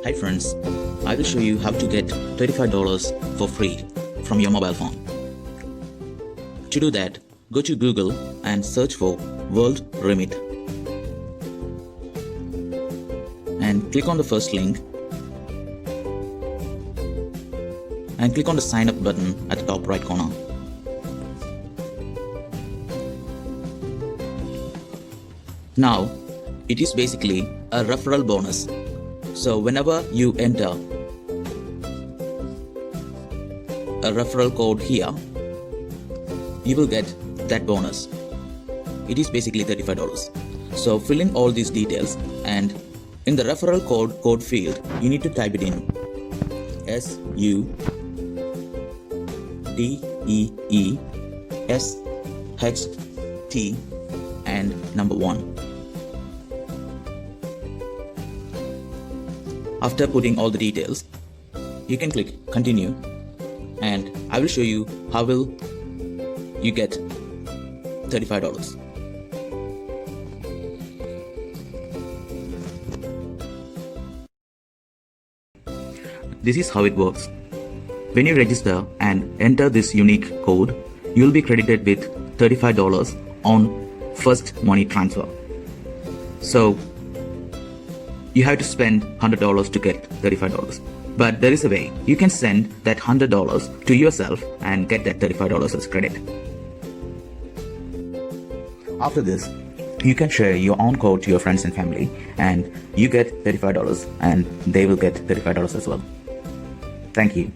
Hi friends, I will show you how to get $35 for free from your mobile phone. To do that, go to Google and search for World Remit and click on the first link and click on the sign up button at the top right corner. Now, it is basically a referral bonus. So whenever you enter a referral code here, you will get that bonus. It is basically $35. So fill in all these details, and in the referral code field, you need to type it in SUDEESHT and number 1. After putting all the details, you can click continue, and I will show you how will you get $35. This is how it works. When you register and enter this unique code, you will be credited with $35 on first money transfer. So you have to spend $100 to get $35. But there is a way. You can send that $100 to yourself and get that $35 as credit. After this, you can share your own code to your friends and family, and you get $35 and they will get $35 as well. Thank you.